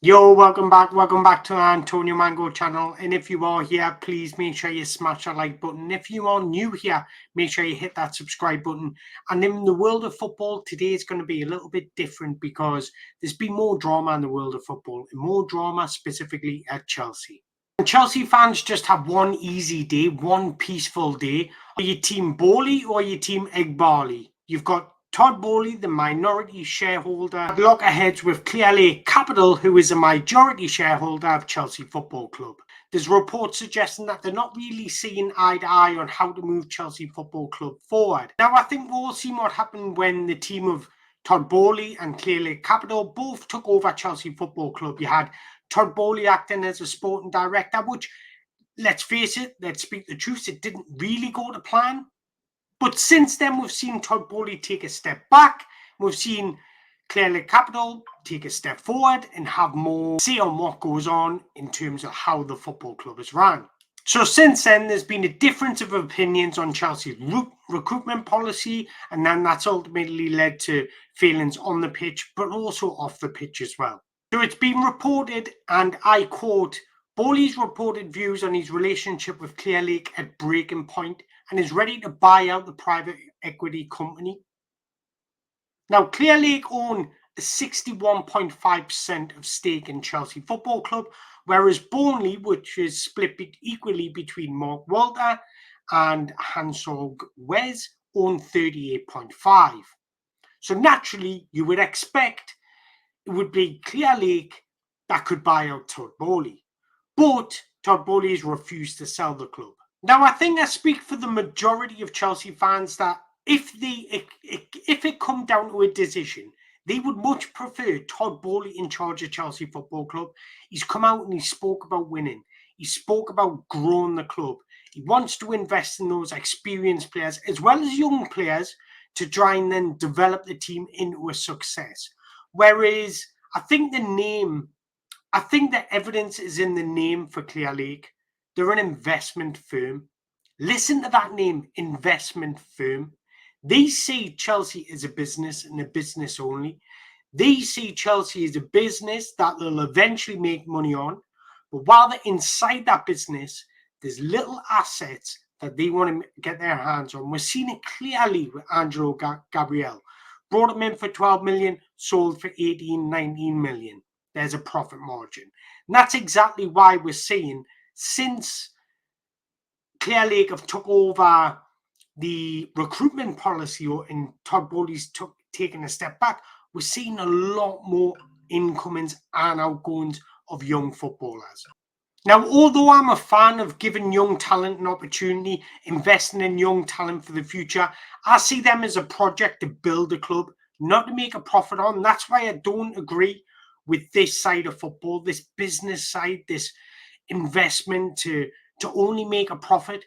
Yo, welcome back to Antonio Mango channel. And if you are here, please make sure you smash that like button. If you are new here, make sure you hit that subscribe button. And in the world of football, today is going to be a little bit different because there's been more drama in the world of football, and more drama specifically at Chelsea. And Chelsea fans just have one easy day, one peaceful day. Are you team Boehly or are you team Barley? You've got Todd Boehly, the minority shareholder, at loggerheads with Clearlake Capital, who is a majority shareholder of Chelsea Football Club. There's reports suggesting that they're not really seeing eye to eye on how to move Chelsea Football Club forward. Now, I think we've all seen what happened when the team of Todd Boehly and Clearlake Capital both took over Chelsea Football Club. You had Todd Boehly acting as a sporting director, which, let's face it, let's speak the truth, it didn't really go to plan. But since then, we've seen Todd Boehly take a step back. We've seen Clearlake Capital take a step forward and have more say on what goes on in terms of how the football club is run. So since then, there's been a difference of opinions on Chelsea's recruitment policy, and then that's ultimately led to failings on the pitch, but also off the pitch as well. So it's been reported, and I quote, Boehly's reported views on his relationship with Clearlake at breaking point and is ready to buy out the private equity company. Now, Clearlake own a 61.5% of stake in Chelsea Football Club, whereas Boehly, which is split equally between Mark Walter and Hansol Wes, own 38.5%. So naturally, you would expect it would be Clearlake that could buy out Todd Boehly. But Todd Boehly has refused to sell the club. Now, I think I speak for the majority of Chelsea fans that if it come down to a decision, they would much prefer Todd Boehly in charge of Chelsea Football Club. He's come out and he spoke about winning. He spoke about growing the club. He wants to invest in those experienced players as well as young players to try and then develop the team into a success. Whereas I think the evidence is in the name for Clearlake. They're an investment firm. Listen to that name, investment firm. They see Chelsea as a business and a business only. They see Chelsea as a business that they'll eventually make money on. But while they're inside that business, there's little assets that they want to get their hands on. We're seeing it clearly with Angelo Gabriel. Brought him in for 12 million, sold for 18, 19 million. There's a profit margin. And that's exactly why we're seeing, since Clearlake have took over the recruitment policy and Todd Boehly's taken a step back, we're seeing a lot more incomings and outgoings of young footballers. Now, although I'm a fan of giving young talent an opportunity, investing in young talent for the future, I see them as a project to build a club, not to make a profit on. That's why I don't agree with this side of football, this business side, this investment to only make a profit.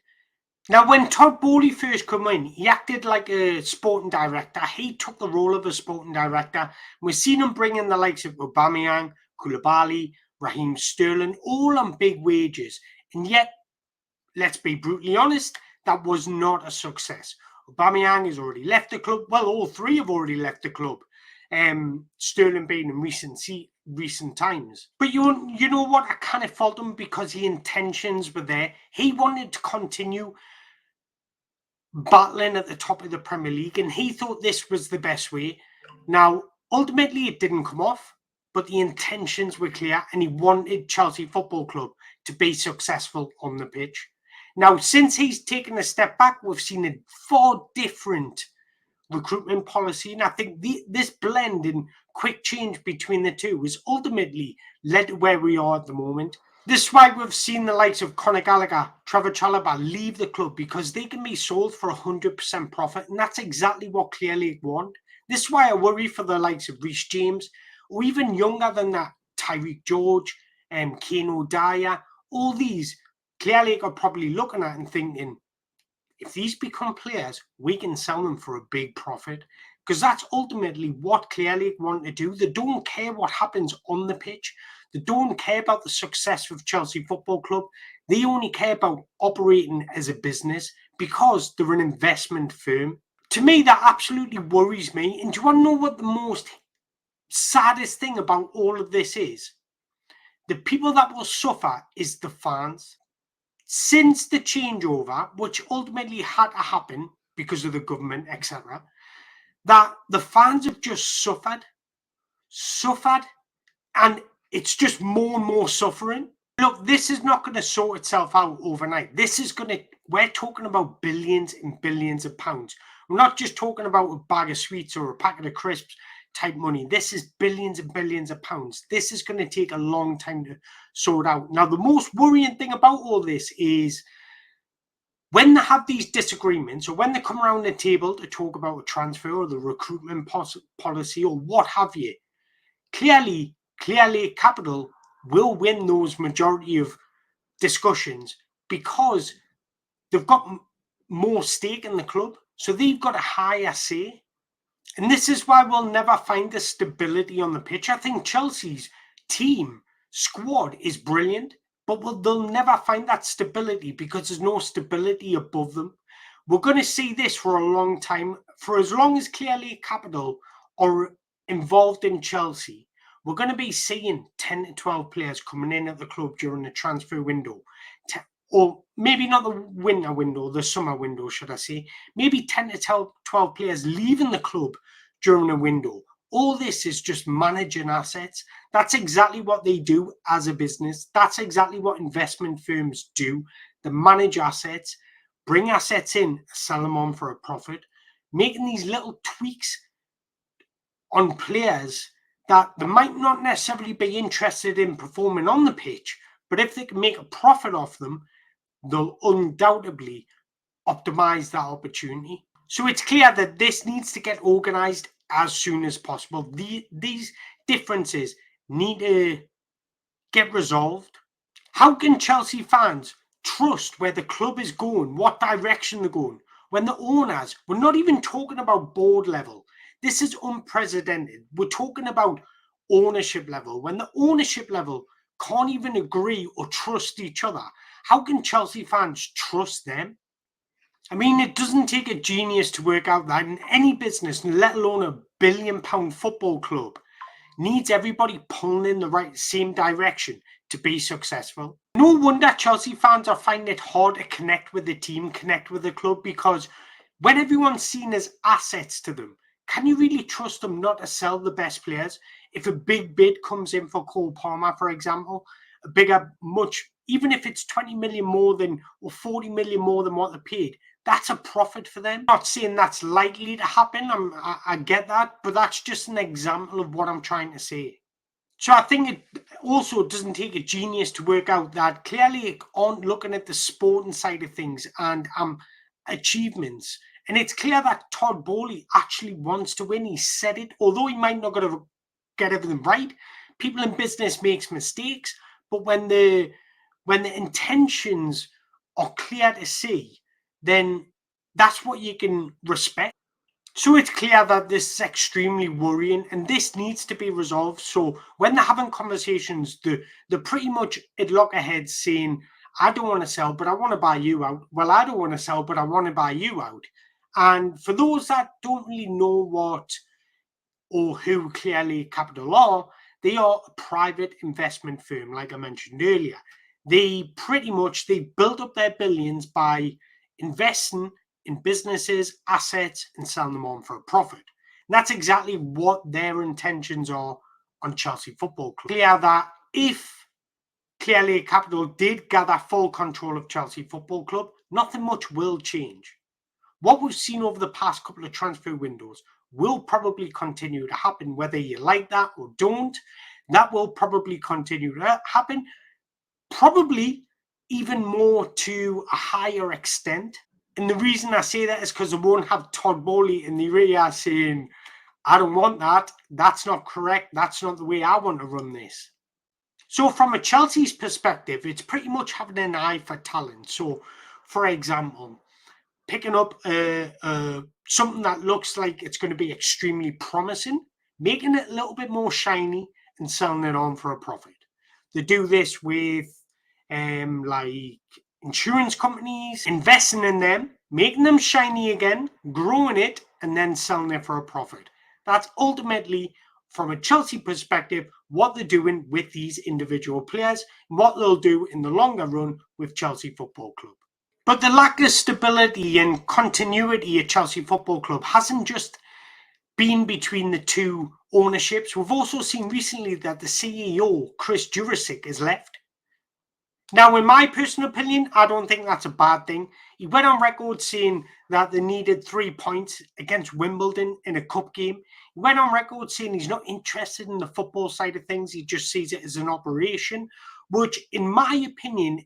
Now, when Todd Boehly first came in, he acted like a sporting director. He took the role of a sporting director. We've seen him bring in the likes of Aubameyang, Koulibaly, Raheem Sterling, all on big wages. And yet, let's be brutally honest, that was not a success. Aubameyang has already left the club. Well, all three have already left the club. Sterling being in recent times. But you know what? I kind of fault him because the intentions were there. He wanted to continue battling at the top of the Premier League, and he thought this was the best way. Now, ultimately, it didn't come off, but the intentions were clear, and he wanted Chelsea Football Club to be successful on the pitch. Now, since he's taken a step back, we've seen a far different recruitment policy, and I think this blend and quick change between the two has ultimately led to where we are at the moment. This is why we've seen the likes of Conor Gallagher, Trevor Chalobah leave the club, because they can be sold for 100% profit, and that's exactly what Clearlake want. This is why I worry for the likes of Reece James, or even younger than that, Tyreek George, Kane O'Dyer. All these, Clearlake are probably looking at and thinking, if these become players, we can sell them for a big profit, because that's ultimately what Clearlake want to do. They don't care what happens on the pitch. They don't care about the success of Chelsea Football Club. They only care about operating as a business because they're an investment firm. To me, that absolutely worries me. And do you want to know what the most saddest thing about all of this is? The people that will suffer is the fans. Since the changeover, which ultimately had to happen because of the government, etc., that the fans have just suffered, and it's just more and more suffering. Look, this is not going to sort itself out overnight. We're talking about billions and billions of pounds. We're not just talking about a bag of sweets or a packet of crisps type money. This is billions and billions of pounds. This is going to take a long time to sort out. Now, the most worrying thing about all this is when they have these disagreements, or when they come around the table to talk about a transfer or the recruitment policy or what have you, clearly Capital will win those majority of discussions because they've got more stake in the club, so they've got a higher say. And this is why we'll never find the stability on the pitch. I think Chelsea's team squad is brilliant, but they'll never find that stability because there's no stability above them. We're going to see this for a long time. For as long as Clearlake Capital are involved in Chelsea, we're going to be seeing 10 to 12 players coming in at the club during the transfer window. Or maybe not the winter window, the summer window, should I say. Maybe 10 to 12 players leaving the club during a window. All this is just managing assets. That's exactly what they do as a business. That's exactly what investment firms do. They manage assets, bring assets in, sell them on for a profit, making these little tweaks on players that they might not necessarily be interested in performing on the pitch, but if they can make a profit off them, they'll undoubtedly optimize that opportunity. So it's clear that this needs to get organized as soon as possible. These differences need to get resolved. How can Chelsea fans trust where the club is going, what direction they're going, when the owners, we're not even talking about board level. This is unprecedented. We're talking about ownership level. When the ownership level can't even agree or trust each other, how can Chelsea fans trust them? I mean, it doesn't take a genius to work out that in any business, let alone a billion-pound football club, needs everybody pulling in the same direction to be successful. No wonder Chelsea fans are finding it hard to connect with the team, connect with the club, because when everyone's seen as assets to them, can you really trust them not to sell the best players? If a big bid comes in for Cole Palmer, for example, a bigger, even if it's 20 million more than, or 40 million more than what they paid, that's a profit for them. I'm not saying that's likely to happen. I get that, but that's just an example of what I'm trying to say. So I think it also doesn't take a genius to work out that clearly aren't looking at the sporting side of things and achievements. And it's clear that Todd Boehly actually wants to win. He said it, although he might not get everything right. People in business makes mistakes, but when the intentions are clear to see, then that's what you can respect. So it's clear that this is extremely worrying and this needs to be resolved. So when they're having conversations, they're pretty much at loggerheads saying, I don't want to sell, but I want to buy you out. Well, I don't want to sell, but I want to buy you out. And for those that don't really know what or who Clearlake Capital are, they are a private investment firm, like I mentioned earlier. They build up their billions by investing in businesses, assets, and selling them on for a profit. And that's exactly what their intentions are on Chelsea Football Club. Clear that if Clearlake Capital did gather full control of Chelsea Football Club, nothing much will change. What we've seen over the past couple of transfer windows will probably continue to happen, whether you like that or don't. That will probably continue to happen, probably even more to a higher extent. And the reason I say that is because I won't have Todd Boehly in the area saying, I don't want that. That's not correct. That's not the way I want to run this. So from a Chelsea's perspective, it's pretty much having an eye for talent. So, for example, picking up something that looks like it's going to be extremely promising, making it a little bit more shiny and selling it on for a profit. They do this with like insurance companies, investing in them, making them shiny again, growing it, and then selling it for a profit. That's ultimately from a Chelsea perspective, what they're doing with these individual players and what they'll do in the longer run with Chelsea Football Club. But the lack of stability and continuity at Chelsea Football Club hasn't just been between the two ownerships. We've also seen recently that the CEO, Chris Jurisic, has left. Now, in my personal opinion, I don't think that's a bad thing. He went on record saying that they needed 3 points against Wimbledon in a cup game. He went on record saying he's not interested in the football side of things. He just sees it as an operation, which, in my opinion,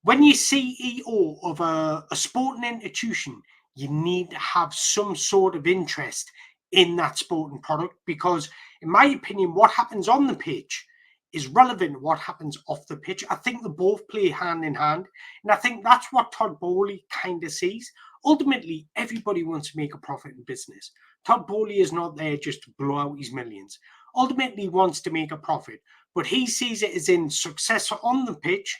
when you're CEO of a sporting institution, you need to have some sort of interest in that sporting product because, in my opinion, what happens on the pitch is relevant to what happens off the pitch. I think they both play hand in hand. And I think that's what Todd Boehly kind of sees. Ultimately, everybody wants to make a profit in business. Todd Boehly is not there just to blow out his millions. Ultimately, he wants to make a profit. But he sees it as in success on the pitch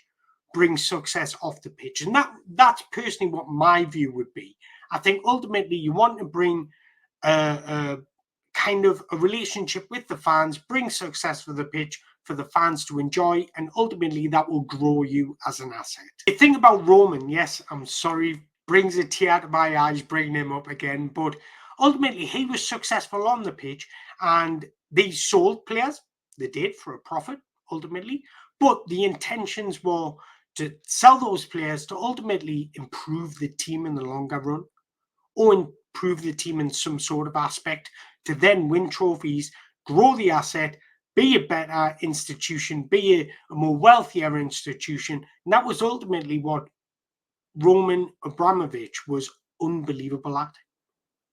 brings success off the pitch. And that's personally what my view would be. I think ultimately you want to bring kind of a relationship with the fans, bring success for the pitch, for the fans to enjoy, and ultimately that will grow you as an asset. The thing about Roman, yes, I'm sorry, brings a tear to my eyes bringing him up again, but ultimately he was successful on the pitch and they sold players. They did for a profit, ultimately, but the intentions were to sell those players to ultimately improve the team in the longer run or improve the team in some sort of aspect to then win trophies, grow the asset, be a better institution, be a more wealthier institution. And that was ultimately what Roman Abramovich was unbelievable at.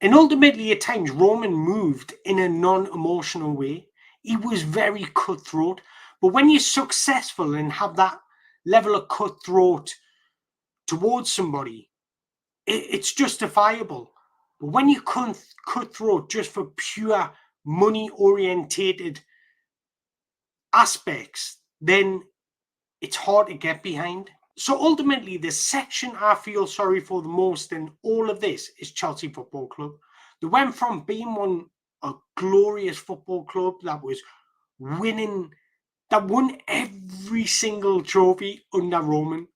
And ultimately, at times, Roman moved in a non-emotional way. He was very cutthroat. But when you're successful and have that level of cutthroat towards somebody, it's justifiable. But when you cutthroat just for pure money-orientated aspects, then it's hard to get behind. So ultimately, the section I feel sorry for the most in all of this is Chelsea Football Club. They went from being a glorious football club that was winning, that won every single trophy under Roman,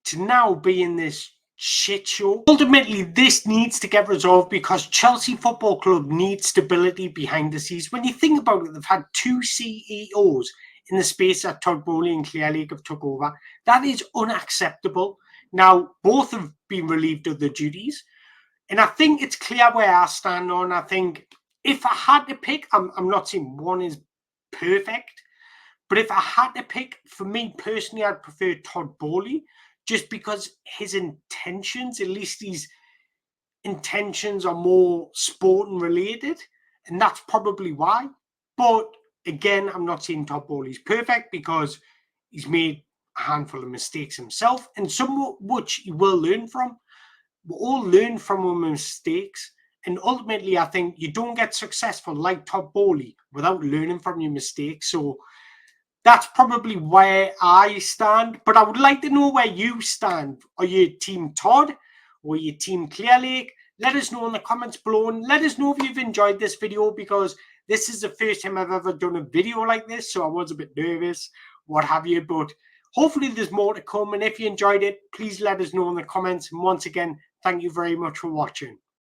to now being this shit show. Ultimately, this needs to get resolved because Chelsea Football Club needs stability behind the scenes. When you think about it, they've had two CEOs in the space that Todd Boehly and Clearlake have took over. That is unacceptable. Now, both have been relieved of their duties. And I think it's clear where I stand on. I think if I had to pick, I'm not saying one is perfect, but if I had to pick, for me personally, I'd prefer Todd Boehly just because his intentions, at least his intentions are more sporting related. And that's probably why. But again, I'm not saying Todd Boehly's perfect because he's made a handful of mistakes himself and some which he will learn from. We all learn from our mistakes. And ultimately, I think you don't get successful like Todd Boehly without learning from your mistakes. So that's probably where I stand. But I would like to know where you stand. Are you Team Todd or are you Team Clearlake? Let us know in the comments below and let us know if you've enjoyed this video because this is the first time I've ever done a video like this. So I was a bit nervous, what have you. But hopefully there's more to come. And if you enjoyed it, please let us know in the comments. And once again, thank you very much for watching.